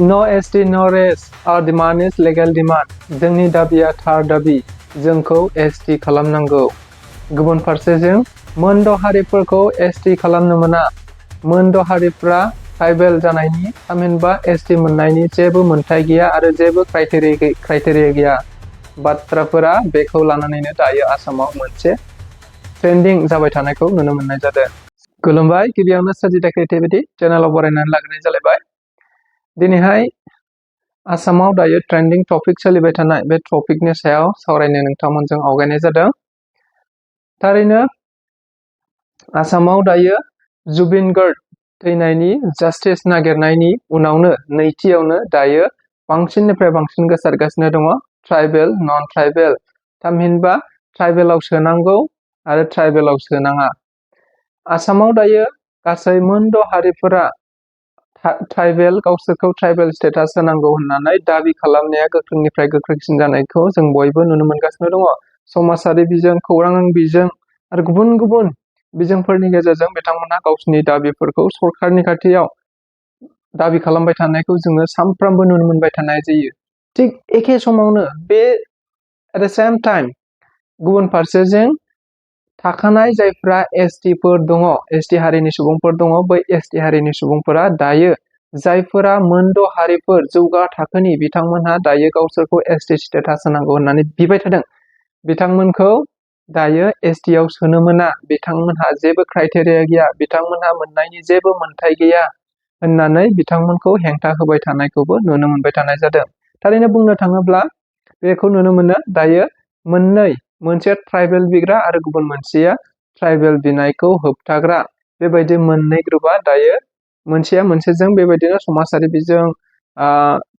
No ST no res our demand is legal demand जोंनि दाबिया थार दाबि जोंखौ ST खालामनांगौ गुबुन फारसेजों मोनद' हारिफोरखौ ST खालामनो मोना मोनद' हारिफ्रा ट्राइबेल जानायनि थामहिनबा ST मोननायनि जेबो मोन्थाय गैया आरो जेबो क्राइटेरिया गैया बाथ्राफोरा बेखौ लानानैनो दायो आसामाव मोनसे ट्रेन्डिं जाबाय थानायखौ नुनो मोननाय जादों खुलुमबाय गिबियावनो सोरजिथा क्रिएटिभिटी चेनेलाव बरायनानै लाग्रोनाय जालायबाय दिनैहाय आसामाव दायो ट्रेन्डिं टपिक सोलिबाय थानाय बे टपिकनि सायाव सावरायनो नोंथांमोनजों आवगायनाय जादों थारैनो आसामाव दायो जुबिन गार्ग थैनायनि जास्टिस नागिरनायनि उनावनो नैथियावनो दायो बांसिननिफ्राय बांसिन गोसारगासिनो दङ ट्राइबेल नन ट्राइबेल थामहिनबा ट्राइबेलाव सोनांगौ आरो ट्राइबेलाव सोनाङा आसामाव दायो गासै मोनद' हारिफोरा ट्राइबेल गावसोरखौ ट्राइबेल स्टेटास होनांगौ होननानै दाबि खालामनाया गोख्रोंनिफ्राय गोख्रोंसिन जानायखौ जों बयबो नुनो मोनगासिनो दङ समाजारि बिजों खौरां बिजों आरो गुबुन गुबुन बिजोंफोरनि गेजेरजों बिथांमोनहा गावसोरनि दाबिफोरखौ सरकारनि खाथियाव दाबि खालामबाय थानायखौ जोङो सानफ्रामबो नुनो मोनबाय थानाय जायो थिग एखे समावनो बे एट द सेम टाइम गुबुन फारसेजों थाखानाय जायफ्रा STफोर दङ ST हारिनि सुबुंफोर दङ बै ST हारिनि सुबुंफोरा दायो जायफोरा मोनद' हारिफोर जौगा थाखोनि बिथांमोनहा दायो गावसोरखौ ST स्टेटास होनांगौ होननानै बिबाय थादों बिथांमोनखौ दायो STआव सोनो मोना बिथांमोनहा जेबो क्राइटेरिया गैया बिथांमोनहा मोननायनि जेबो मोन्थाय गैया होननानै बिथांमोनखौ हेंथा होबाय थानायखौबो नुनो मोनबाय थानाय जादों थारैनो बुंनो थाङोब्ला बेखौ नुनो मोनो दायो मोनसे ट्राइबेल बिग्रा आरो गुबुन मोनसेया ट्राइबेल बिनायखौ होबथाग्रा बेबायदि मोननै ग्रुपआ दायो मोनसेया मोनसेजों बेबायदिनो समाजारि बिजों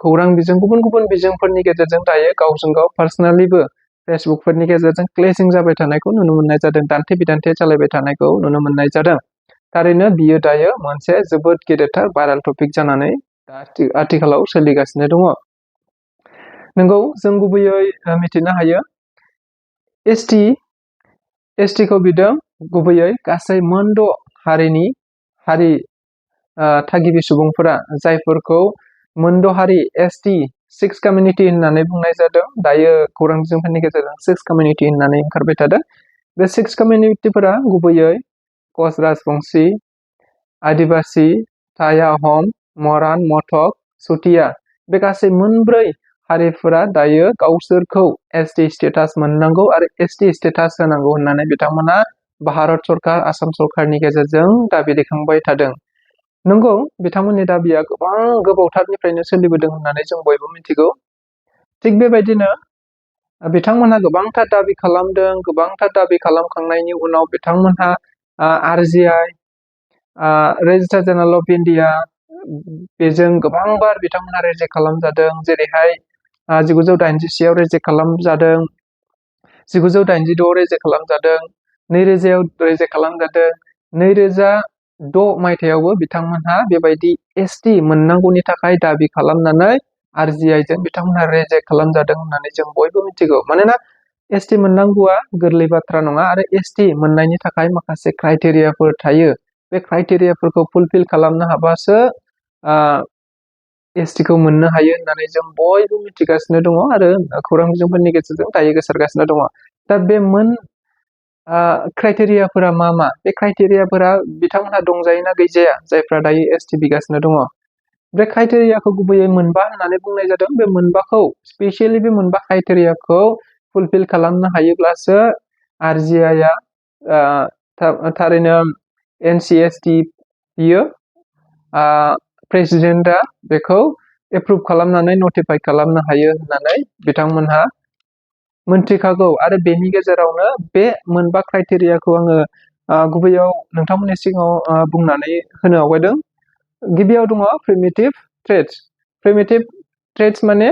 खौरां बिजों गुबुन गुबुन बिजोंफोरनि गेजेरजों दायो गावजों गाव पार्सनेलिबो फेसबुकफोरनि गेजेरजों क्लेशिं जाबाय थानायखौ नुनो मोननाय जादों दान्थे बिदान्थे जालायबाय थानायखौ नुनो मोननाय जादों थारैनो बियो दायो मोनसे जोबोद गेदेरथार भाइरेल टपिक जानानै आथिखालाव सोलिगासिनो दङ नंगौ जों गुबैयै मिथिनो हायो STखौ बिदों गुबैयै गासै मोनद' हारि थागिबि सुबुंफोरा जायफोरखौ मोनद' हारि ST 6 कमिउनिटि होननानै बुंनाय जादों दायो खौरां बिजोंफोरनि गेजेरजों 6 कमिउनिटि होननानै ओंखारबाय थादों बे 6 कमिउनिटिफोरा गुबैयै कच राजबंशी आदिबासी टाई आहम मरान मटक चुटिया बे गासै मोनब्रै हारिफोरा दायो गावसोरखौ ST स्टेटास मोननांगौ आरो ST स्टेटास होनांगौ होननानै बिथांमोना भारत सरकार आसाम सरकारनि गेजेरजों दाबि दैखांबाय थादों नंगौ बिथांमोननि दाबिया गोबां गोबावथारनिफ्रायनो सोलिबोदों होननानै जों बयबो मिथिगौ थिग बेबायदिनो बिथांमोनहा गोबांथार दाबि खालामदों गोबांथार दाबि खालामखांनायनि उनाव बिथांमोनहा RGI registrar general of India बेजों गोबांबार बिथांमोनहा रेजेक्ट खालामजादों जेरैहाय 1980 रेजेक्ट खालामजादों 1986 रेजेक्ट खालामजादों 2000 रेजेक्ट खालामजादों 2006 मायथाइयावबो बिथांमोनहा बेबायदि ST मोननांगौनि थाखाय दाबि खालामनानै RGIजों बिथांमोनहा रेजेक्ट खालामजादों होननानै जों बयबो मिथिगौ मानोना ST मोननांगौआ गोरलै बाथ्रा नङा आरो ST मोननायनि थाखाय माखासे क्राइटेरियाफोर थायो बे क्राइटेरियाफोरखौ फुलफिल खालामनो हाबासो STखौ मोननो हायो होननानै जों बयबो मिथिगासिनो दङ आरो खौरां बिजोंफोरनि गेजेरजों दायो गोसारगासिनो दङ दा बे क्राइटेरियाफोरा मा बे क्राइटेरियाफोरा बिथांमोनहा दंजायोना गैजाया जायफ्रा दायो ST बिगासिनो दङ बे क्राइटेरियाखौ गुबैयै मोनबा होननानै बुंनाय जादों बे मोनबाखौ स्पेसियेलि बे मोनबा क्राइटेरियाखौ फुलफिल खालामनो हायोब्लासो RGIआ थारैनो NCST बियो प्रेसिडेन्टआ बेखौ एप्रुभ खालामनानै नटिफाइ खालामनो हायो होननानै बिथांमोनहा मोनथिखागौ आरो बेनि गेजेरावनो बे मोनबा क्राइटेरियाखौ आङो गुबैयाव नोंथांमोननि सिगाङाव बुंनानै होनो आवगायदों गिबियाव दङ प्रिमिटिभ ट्रेड्स माने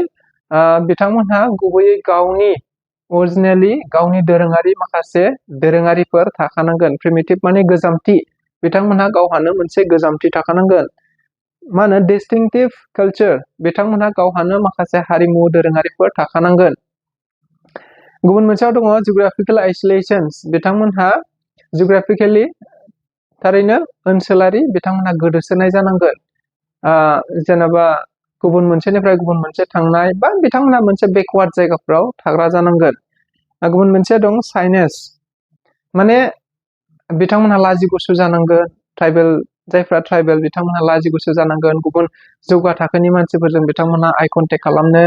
बिथांमोनहा गुबैयै गावनि अरिजिनेलि गावनि दोरोङारि माखासे दोरोङारिफोर थाखानांगोन प्रिमिटिभ माने गोजामथि बिथांमोनहा गावहानो मोनसे गोजामथि थाखानांगोन मा होनो डिस्टिंक्टिभ कालचार बिथांमोनहा गावहानो माखासे हारिमु दोरोङारिफोर थाखानांगोन गुबुन मोनसेयाव दङ जिअग्राफिकेल आइसोलेशन्स बिथांमोनहा जिअग्राफिकेलि थारैनो ओनसोलारि बिथांमोनहा गोदोसोनाय जानांगोन जेनेबा गुबुन मोनसेनिफ्राय गुबुन मोनसे थांनाय बा बिथांमोना मोनसे बेकवार्ड जायगाफ्राव थाग्रा जानांगोन। गुबुन मोनसेया दं साइनेस, माने बिथांमोनहा लाजि गुसु जानांगोन। जायफ्रा ट्राइबेल बिथांमोनहा लाजि गुसु जानांगोन। गुबुन जौगा थाखोनि मानसिफोरजों बिथांमोनहा आइ कन्टेक्ट खालामनो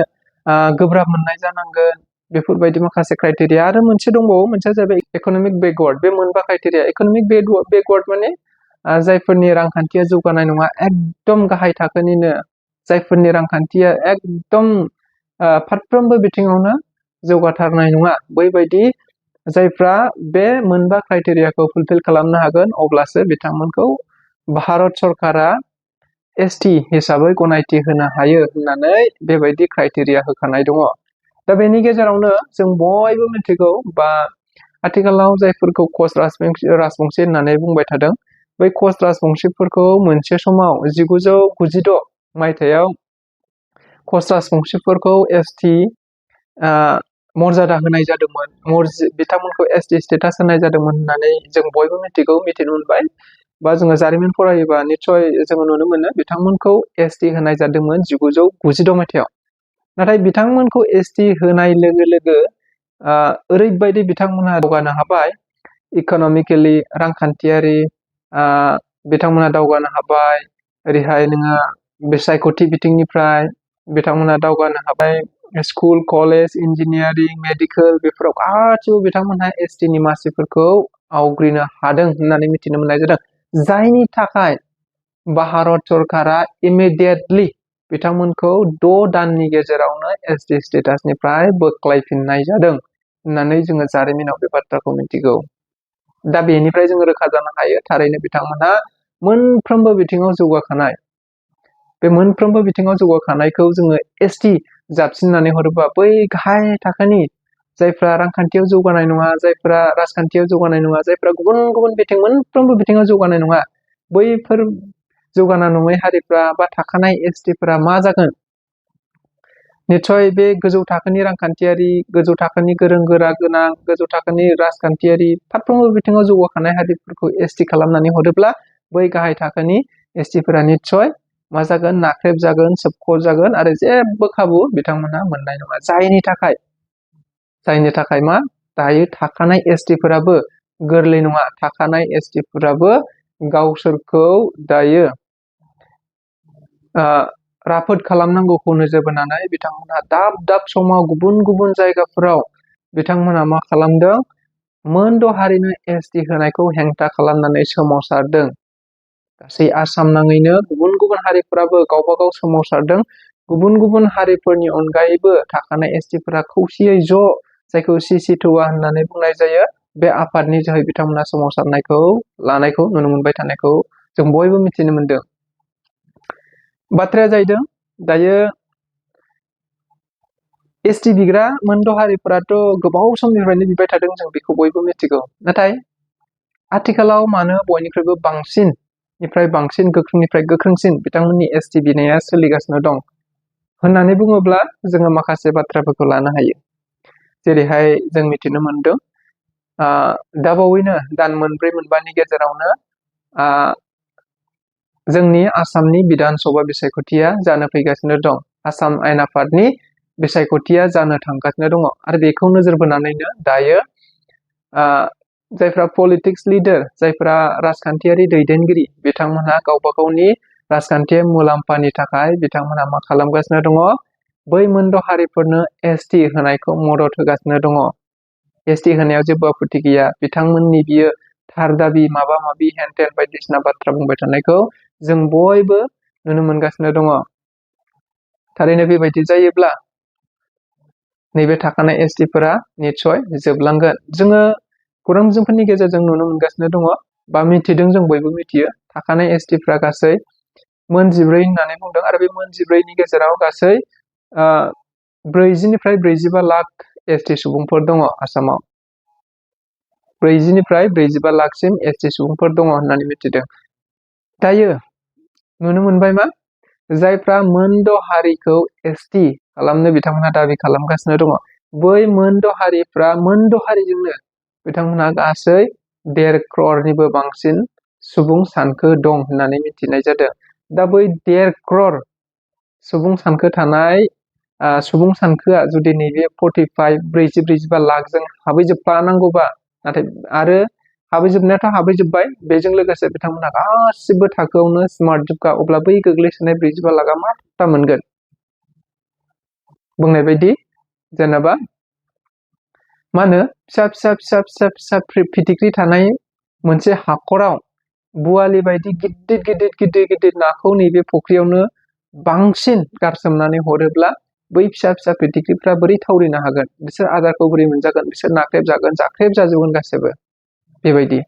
गोब्राब मोननाय जानांगोन। बेफोरबायदि माखासे क्राइटेरिया। आरो मोनसे दंबावो, मोनसेया जाहैबाय इकनमिक बेकवार्ड। बे मोनबा क्राइटेरिया। इकनमिक बेकवार्ड माने जायफोरनि रांखान्थिया जौगानाय नङा, एकदम गाहाय थाखोनिनो, जायफोरनि रांखान्थिया एकदम फारफ्रोमबो बिथिङावनो जौगाथारनाय नङा, बैबायदि जायफ्रा बे मोनबा क्राइटेरियाखौ फुलफिल खालामनो हागोन अब्लासो बिथांमोनखौ भारत सरकारा एसटि हिसाबै गनायथि होनो हायो होननानै बेबायदि क्राइटेरिया होखानाय दङ। दा बेनि गेजेरावनो जों बयबो मिथिगौ, बा आथिखालाव जायफोरखौ कच राजबंसि होननानै बुंबाय थादों, बै कच राजबंसिफोरखौ मोनसे समाव 1996 मायथाइयाव कच राजबंसिफोरखौ एसटि मर्यादा होनाय जादोंमोन, बिथांमोनखौ एसटि स्टेटास होनाय जादोंमोन होननानै जों बयबो मिथिनो मोनबाय, बा जोङो जारिमिन फरायोबा निस्सय जोङो नुनो मोनो बिथांमोनखौ एसटि होनाय जादोंमोन 1996 मायथाइयाव। नाथाय बिथांमोनखौ एसटि होनाय लोगो लोगो ओरैबायदि बिथांमोनहा दावगानो हाबाय, इकनमिकेलि रांखान्थियारि बिथांमोनहा दावगानो हाबाय। ओरैहाय नोङो बिसायख'थि बिथिंनिफ्राय बिथांमोनहा दावगानो हाबाय। स्कुल, कलेज, इन्जिनियारिं, मेडिकेल बेफोराव गासिबो बिथांमोनहा एसटिनि मासिफोरखौ आवग्रिनो हादों होननानै मिथिनो मोननाय जादों। जायनि थाखाय भारत सरकारा इमिडियेटलि बिथांमोनखौ 6 दाननि गेजेरावनो एसटि स्टेटासनिफ्राय बोख्लायफिननाय जादों होननानै जोङो जारिमिनाव बे बाथ्राखौ मिथिगौ। दा बेनिफ्राय जोङो रोखा जानो हायो, थारैनो बिथांमोनहा मोनफ्रोमबो बिथिङाव जौगाखानाय। बे मोनफ्रोमबो बिथिङाव जौगाखानायखौ जोङो एसटि जाबसिननानै हरोबा बै गाहाय थाखोनि जायफ्रा रांखान्थियाव जौगानाय नङा, जायफ्रा राजखान्थियाव जौगानाय नङा, जायफ्रा गुबुन गुबुन मोनफ्रोमबो बिथिङाव जौगानाय नङा, बैफोर जौगाना नङै हारिफ्रा बा थाखानाय एसटिफोरा मा जागोन? निस्सय बे गोजौ थाखोनि रांखान्थियारि, गोजौ थाखोनि गोरों गोरा गोनां, गोजौ थाखोनि राजखान्थियारि फारफ्रोमबो बिथिङाव जौगाखानाय हारिफोरखौ एसटि खालामनानै हरोब्ला बै गाहाय थाखोनि एसटिफोरा निस्सय मा जागोन? नाख्रेब जागोन, सोबख' जागोन, आरो जेबो खाबु बिथांमोनहा मोननाय नङा। जायनि थाखाय मा दायो थाखानाय एसटिफोराबो गोरलै नङा। थाखानाय एसटिफोराबो गावसोरखौ दायो राफोद खालामनांगौखौ नोजोर बोनानै बिथांमोनहा दाब दाब समाव गुबुन गुबुन जायगाफोराव बिथांमोनहा मा खालामदों? मोनद' हारिनो एसटि होनायखौ हेंथा खालामनानै सोमावसारदों। गासै आसाम नाङैनो गुबुन गुबुन हारिफोराबो गावबा गाव सोमावसारदों। गुबुन गुबुन हारिफोरनि अनगायैबो थाखानाय एसटिफोरा खौसेयै ज', जायखौ सिसिटुवा होननानै बुंनाय जायो, बे आफादनि जोहै बिथांमोना सोमावसारनायखौ लानायखौ नुनो मोनबाय थानायखौ जों बयबो मिथिनो मोनदों। बाथ्राया जाहैदों, दायो एसटि बिग्रा मोनद' हारिफोराथ' गोबाव समनिफ्रायनो बिबाय थादों, जों बेखौ बयबो मिथिगौ। नाथाय आथिखालाव मानो बयनिख्रुइबो बांसिननिफ्राय बांसिन, गोख्रोंनिफ्राय गोख्रोंसिन बिथांमोननि एसटि बिनाया सोलिगासिनो दं होननानै बुङोब्ला जोङो माखासे बाथ्राफोरखौ लानो हायो। जेरैहाय जों मिथिनो मोनदों, दाबावैनो दान मोनब्रै मोनबानि गेजेरावनो जोंनि आसामनि बिधान सभा बिसायख'थिया जानो फैगासिनो दं। आसाम आयेन आफादनि बिसायख'थिया जानो थांगासिनो दङ। आरो बेखौ नोजोर बोनानैनो दायो जायफ्रा पलिटिक्स लिडार, जायफ्रा राजखान्थियारि दैदेनगिरि, बिथांमोनहा गावबा गावनि राजखान्थियारि मुलाम्फानि थाखाय बिथांमोनहा मा खालामगासिनो दङ? बै मोनद' हारिफोरनो एसटि होनायखौ मदद होगासिनो दङ। एसटि होनायाव जेबो आपत्ति गैया। बिथांमोननि बियो थार दाबि, माबा माबि हेन टेन बायदिसिना बाथ्रा बुंबाय थानायखौ जों बयबो नुनो मोनगासिनो दङ। थारैनो बेबायदि जायोब्ला नैबे थाखानाय एसटिफोरा निस्सय जोबलांगोन। जोङो खौरां बिजोंफोरनि गेजेरजों नुनो मोनगासिनो दङ, बा मिथिदों, जों बयबो मिथियो, थाखानाय एसटिफ्रा गासै 14 होननानै बुंदों। आरो बे 14नि गेजेराव गासै 40निफ्राय 45 लाख एसटि सुबुंफोर दङ आसामाव। 40निफ्राय 45 लाखसिम एसटि सुबुंफोर दङ होननानै मिथिदों। दायो नुनो मोनबाय मा? जायफ्रा मोनद' हारिखौ एसटि खालामनो बिथांमोनहा दाबि खालामगासिनो दङ, बै मोनद' हारिजोंनो बिथांमोनहा गासै 1.5 crore बांसिन सुबुं सानखो दं होननानै मिथिनाय जादों। दा बै 1.5 crore सुबुं सानखो थानाय सुबुं सानखोआ जुदि नैबे 45 लाखजों हाबैजोबनांगौबा नाथाय आरो हाबैजोबनायाथ' हाबैजोब्बाय बेजों लोगोसे बिथांमोना गासिबो थाखोआवनो स्मार्ट जोबखा अब्ला बै गोग्लैसोनाय 45 लाखआ मा पात्ता मोनगोन बुंनाय बायदि जेनेबा मा होनो फिसा फिथिख्रि थानाय मोनसे हाखराव बुवालि बायदि गिदिर नाखौ नैबे फुख्रियावनो बांसिन गारसोमनानै हरोब्ला बै फिसा फिथिख्रिफ्रा बोरै थावरिनो हागोन बिसोर आदारखौ बोरै मोनजागोन बिसोर नाख्रेब जागोन जाख्रेब जाजोबगोन गासैबो बेबायदि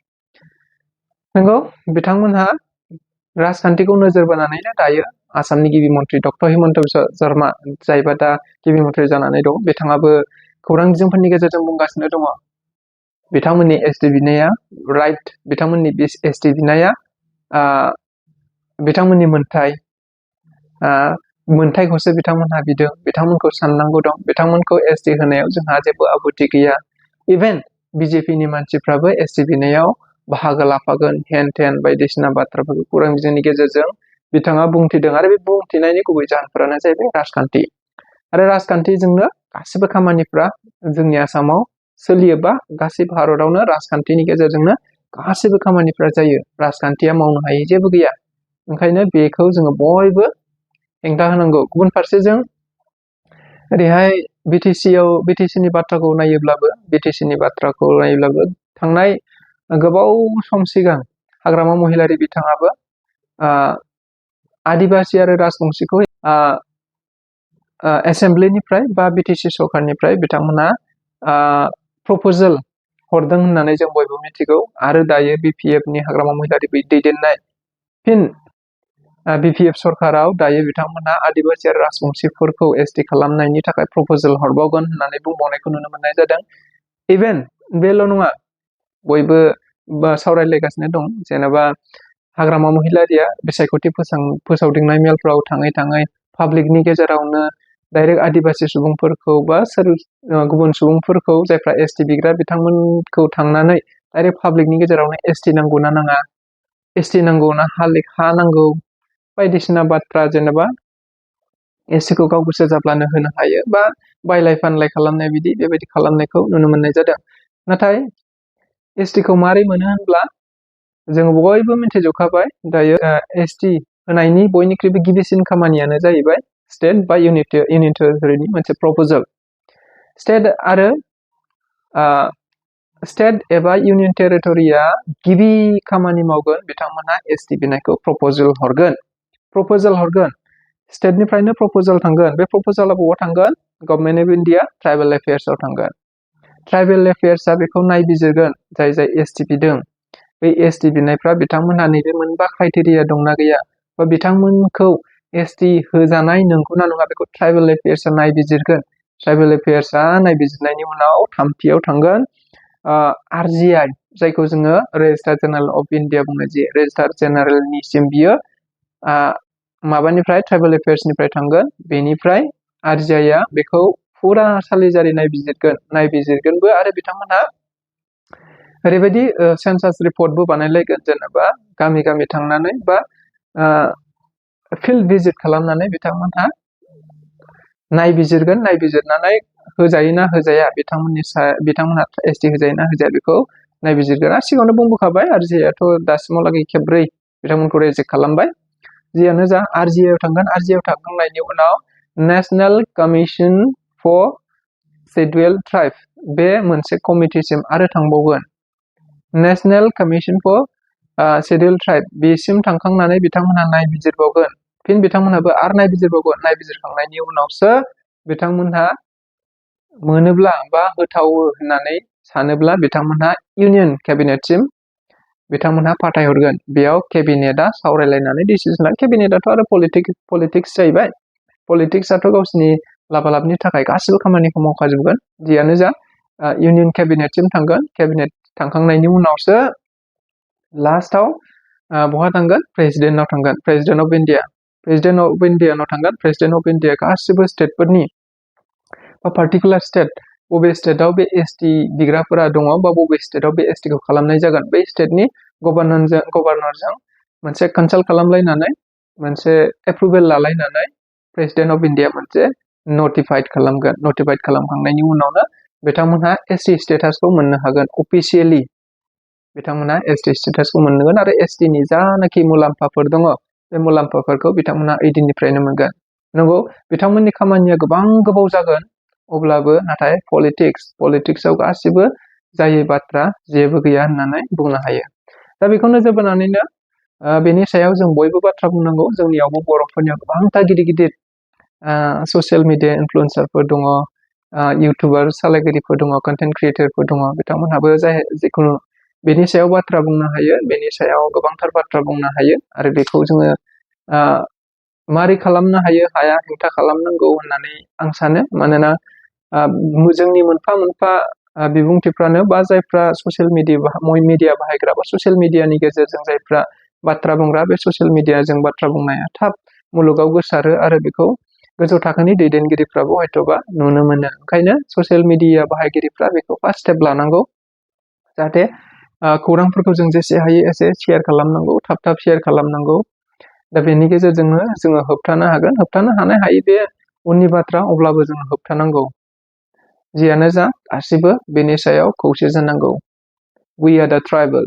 नंगौ बिथांमोनहा राजखान्थिखौ नोजोर बोनानैनो दायो आसामनि गिबि मन्थ्रि डक्टर हिमन्त बिश्व शर्मा जायबा दा गिबि मन्थ्रि जानानै दं बिथाङाबो खौरां बिजोंफोरनि गेजेरजों बुंगासिनो दङ बिथांमोननि एसटि बिनाया राइट बिथांमोननि एसटि बिनाया बिथांमोननि मोनथायखौसो बिथांमोनहा बिदों बिथांमोनखौ साननांगौ दं बिथांमोनखौ एसटि होनायाव जोंहा जेबो आबुथि गैया इभेन बिजेपिनि मानसिफ्राबो एसटि बिनायाव बाहागो लाफागोन हेन टेन बायदिसिना बाथ्राफोरखौ खौरां बिजोंनि गेजेरजों बिथाङा बुंथिदों आरो बे बुंथिनायनि गुबै जाहोनफोरानो जाहैबाय राजखान्थि आरो राजखान्थिजोंनो गासिबो खामानिफ्रा जोंनि आसामाव सोलियोबा गासै भारतआवनो राजखान्थिनि गेजेरजोंनो गासिबो खामानिफ्रा जायो राजखान्थिया मावनो हायै जेबो गैया ओंखायनो बेखौ जोङो बयबो हेंथा होनांगौ गुबुन फारसेजों ओरैहाय बिटिसिनि बाथ्राखौ नायोब्लाबो थांनाय गोबाव सम सिगां हाग्रामा महिलारि बिथाङाबो आदिबासि आरो राजबंशीखौ एसेम्ब्लिनिफ्राय बा बिटिसि सरकारनिफ्राय बिथांमोना प्रप'जेल हरदों होननानै जों बयबो मिथिगौ आरो दायो बिपिएफनि हाग्रामा महिलारि दैदेननाय फिन बिपिएफ सरकाराव दायो बिथांमोना आदिबासि आरो राजबंशीफोरखौ एसटि खालामनायनि थाखाय प्रप'जेल हरबावगोन होननानै बुंबावनायखौ नुनो मोननाय जादों इभेन बेल' नङा बयबो सावरायलायगासिनो दं जेनेबा हाग्रामा महिलारिया बिसायख'थि फोसावदिंनाय मेलफ्राव थाङै पाब्लिकनि गेजेरावनो डाइरेक्ट आदिबासि सुबुंफोरखौ बा गुबुन सुबुंफोरखौ जायफ्रा एसटि बिग्रा बिथांमोनखौ थांनानै डाइरेक्ट पाब्लिकनि गेजेरावनो एसटि नांगौ ना नाङा एसटि नांगौ ना हा नांगौ बायदिसिना बाथ्रा जेनेबा एसटिखौ गाव गोसो जाब्लानो होनो हायो बा बायलाय फानलाय खालामनाय बेबायदि खालामनायखौ नुनो मोननाय जादों नाथाय एसटिखौ मारै मोनो होनब्ला जों बयबो मिथिजोबखाबाय दायो एसटि होनायनि बयनिख्रुइबो गिबिसिन खामानियानो जाहैबाय स्टेट बा इउनियन टेरिटरिनि मोनसे प्रप'जेल स्टेट एबा इउनियन टेरिटरिया गिबि खामानि मावगोन बिथांमोना एसटि बिनायखौ प्रप'जेल हरगोन स्टेटनिफ्रायनो प्रप'जेल थांगोन बे प्रप'जेला बबाव थांगोन गभर्नमेन्ट अफ इन्डिया ट्राइबेल एफेयार्सआव थांगोन ट्राइबेल एफेयार्सआ बेखौ नायबिजिरगोन जाय एसटि बिदों बे एसटि बिनायफ्रा बिथांमोनहा नैबे मोनबा क्राइटेरिया दंना गैया बा बिथांमोनखौ एसटि होजानाय नंगौना नङा बेखौ ट्राइबेल एफेयार्सआ नायबिजिरगोन ट्राइबेल एफेयार्सआ नायबिजिरनायनि उनाव थामथियाव थांगोन आरजिआइ जायखौ जोङो रेजिस्टार जेनेरेल अफ इन्डिया बुंनाय जायो रेजिस्टार जेनेरेलनिसिम बियो माबानिफ्राय ट्राइबेल एफेयार्सनिफ्राय थांगोन बेनिफ्राय आरजिआइआ बेखौ फुरा सालिजारि नायबिजिरगोनबो आरो बिथांमोनहा ओरैबायदि सेन्सास रिपर्टबो बानायलायगोन जेनेबा गामि थांनानै बा फिल्ड भिजिट खालामनानै बिथांमोनहा नायबिजिरनानै होजायोना होजाया बिथांमोनहा एसटि होजायोना होजाया बेखौ नायबिजिरगोन सिगाङावनो बुंबोखाबाय आरजिआइआथ' दासिमहालागै खेबब्रै बिथांमोनखौ रिजेक्ट खालामबाय जियानो जा आरजिआइआव थांखांनायनि उनाव national commission for scheduled tribe बे मोनसे कमिटिसिम आरो थांबावगोन national commission for scheduled tribe बेसिम थांखांनानै बिथांमोनहा नायबिजिरबावगोन फिन बिथांमोनहाबो आरो नायबिजिरखांनायनि उनावसो बिथांमोनहा मोनोब्ला बा होथावो होननानै सानोब्ला बिथांमोनहा इउनियन केबिनेटसिम बिथांमोनहा फाथायहरगोन बेयाव केबिनेटआ सावरायलायनानै डिसिजन केबिनेटआथ' आरो पलिटिक्स जाहैबाय पलिटिक्सआथ' गावसिनि लाबालाबनि थाखाय गासिबो खामानिखौ मावखाजोबगोन जियानो जा इउनियन केबिनेटसिम थांगोन केबिनेट थांखांनायनि उनावसो लास्टआव बहा थांगोन प्रेसिडेन्टनाव थांगोन प्रेसिडेन्ट अफ इन्डियानाव थांगोन प्रेसिडेन्ट अफ इन्डिया गासिबो स्टेटफोरनि बा पार्टिकुलार स्टेट बबे स्टेटआव बे एसटि बिग्राफोरा दङ बा बबे स्टेटआव बे एसटिखौ खालामनाय जागोन बै स्टेटनि गभर्नरजों मोनसे कनसाल्ट खालामलायनानै मोनसे एप्रुभेल लालायनानै प्रेसिडेन्ट अफ इन्डिया मोनसे नटिफाइड खालामगोन। नटिफाइड खालामखांनायनि उनावनो बिथांमोनहा एसटि स्टेटासखौ मोननो हागोन। अफिसियेलि बिथांमोनहा एसटि स्टेटासखौ मोनगोन आरो एसटिनि जानाखि मुलाम्फाफोर दङ बे मुलाम्फाफोरखौ बिथांमोनहा ओइदिननिफ्रायनो मोनगोन। नंगौ बिथांमोननि खामानिया गोबां गोबाव जागोन, अब्लाबो नाथाय पलिटिक्सआव गासिबो जायै बाथ्रा जेबो गैया होननानै बुंनो हायो। दा बेखौ नोजोर बोनानैनो बेनि सायाव जों बयबो बाथ्रा बुंनांगौ। जोंनियावबो बर'फोरनियाव गोबांथार गिदिर गिदिर ससियेल मिडिया इनफ्लुएन्सारफोर दङ, इउटुबार सालायगिरिफोर दङ, कन्टेन्ट क्रियेटरफोर दङ। बिथांमोनहाबो जिखुनु बेनि सायाव बाथ्रा बुंनो हायो, बेनि सायाव गोबांथार बाथ्रा बुंनो हायो आरो बेखौ जोङो मारै खालामनो हायो हाया हेंथा खालामनांगौ होननानै आं सानो। मानोना जोंनि मोनफा मोनफा बिबुंथिफ्रानो बा जायफ्रा ससियेल मिडिया बाहायग्रा बा ससियेल मिडियानि गेजेरजों जायफ्रा बाथ्रा बुंग्रा, बे ससियेल मिडियाजों बाथ्रा बुंनाया थाब मुलुगाव गोसारो आरो बेखौ गोजौ थाखोनि दैदेनगिरिफ्राबो हयथ'बा नुनो मोनो। ओंखायनो ससियेल मिडिया बाहायगिरिफ्रा बेखौ फार्स्ट स्टेप लानांगौ, जाहाथे खौरांफोरखौ जों जेसे हायो एसे शेयार खालामनांगौ, थाब थाब शेयार खालामनांगौ। दा बेनि गेजेरजोंनो जोङो होबथानो हागोन। होबथानो हानाय हायै बे उननि बाथ्रा, अब्लाबो जोङो होबथानांगौ। जियानो जा गासिबो बेनि सायाव खौसे जानांगौ। We are the tribal.